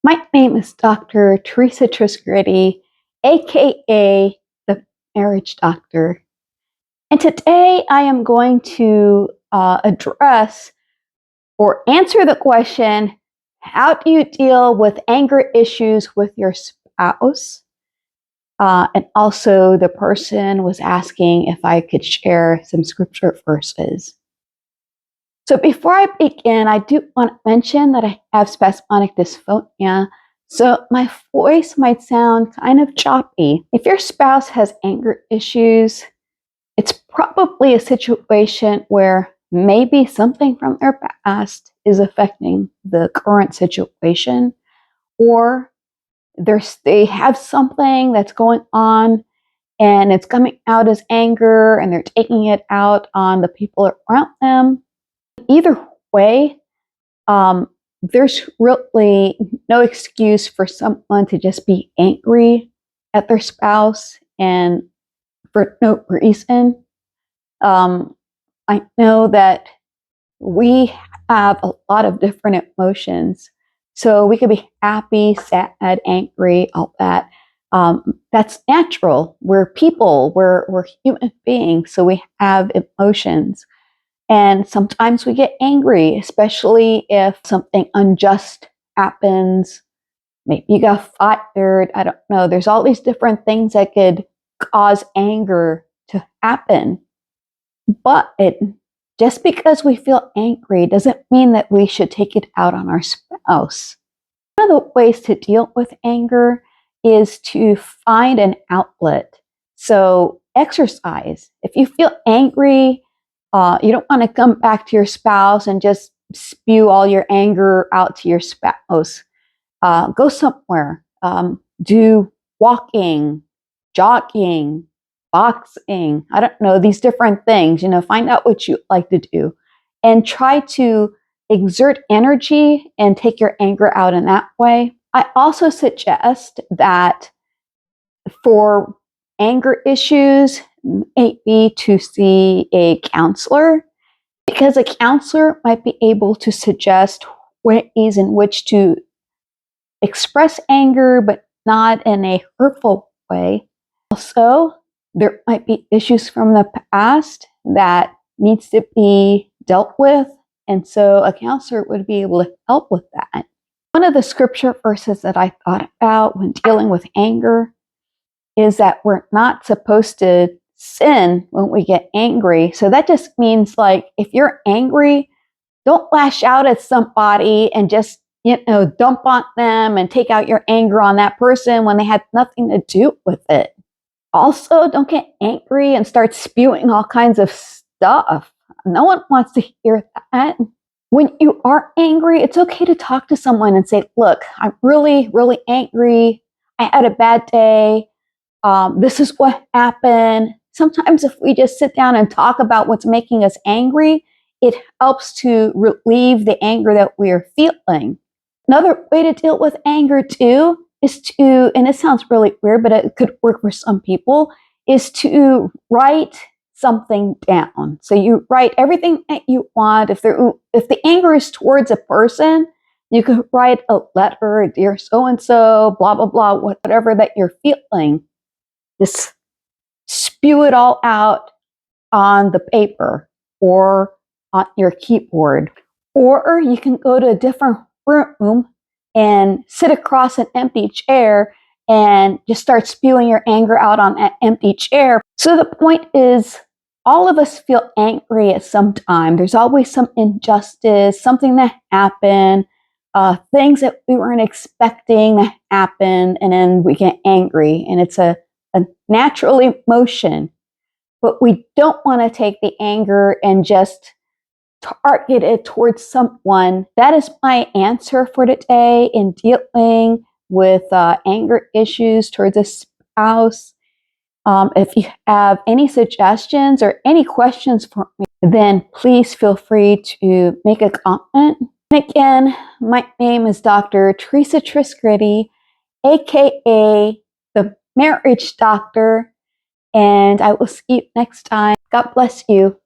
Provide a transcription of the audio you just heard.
My name is Dr. Teresa Trisgritty, aka the Marriage Doctor. And today I am going to address or answer the question, how do you deal with anger issues with your spouse? And also the person was asking if I could share some scripture verses. So before I begin, I do want to mention that I have spasmodic dysphonia, so my voice might sound kind of choppy. If your spouse has anger issues, it's probably a situation where maybe something from their past is affecting the current situation, or they have something that's going on and it's coming out as anger and they're taking it out on the people around them. Either way, there's really no excuse for someone to just be angry at their spouse and for no reason. I know that we have a lot of different emotions. So we could be happy, sad, angry, all that. That's natural. We're people, we're human beings, so we have emotions. And sometimes we get angry, especially if something unjust happens. Maybe you got fired. I don't know. There's all these different things that could cause anger to happen. But just because we feel angry doesn't mean that we should take it out on our spouse. One of the ways to deal with anger is to find an outlet. So exercise. If you feel angry, you don't want to come back to your spouse and just spew all your anger out to your spouse. Go somewhere. Do walking, jogging, boxing. I don't know, these different things. Find out what you like to do and try to exert energy and take your anger out in that way. I also suggest that for anger issues, maybe to see a counselor, because a counselor might be able to suggest ways in which to express anger, but not in a hurtful way. Also, there might be issues from the past that needs to be dealt with, and so a counselor would be able to help with that. One of the scripture verses that I thought about when dealing with anger is that we're not supposed to sin when we get angry. So that just means, like, if you're angry, don't lash out at somebody and just, dump on them and take out your anger on that person when they had nothing to do with it. Also, don't get angry and start spewing all kinds of stuff. No one wants to hear that. When you are angry, it's okay to talk to someone and say, look, I'm really, really angry. I had a bad day. This is what happened. Sometimes if we just sit down and talk about what's making us angry, it helps to relieve the anger that we're feeling. Another way to deal with anger too is to, and it sounds really weird, but it could work for some people, is to write something down. So you write everything that you want. If the anger is towards a person, you could write a letter, dear so-and-so, blah, blah, blah, whatever that you're feeling. Just spew it all out on the paper or on your keyboard. Or you can go to a different room and sit across an empty chair and just start spewing your anger out on that empty chair. So the point is, all of us feel angry at some time. There's always some injustice, something that happened, things that we weren't expecting that happened, and then we get angry. And it's a natural emotion. But we don't want to take the anger and just target it towards someone. That is my answer for today in dealing with anger issues towards a spouse. If you have any suggestions or any questions for me, then please feel free to make a comment. And again, my name is Dr. Teresa Trisgritty, aka the Marriage Doctor, and I will see you next time. God bless you.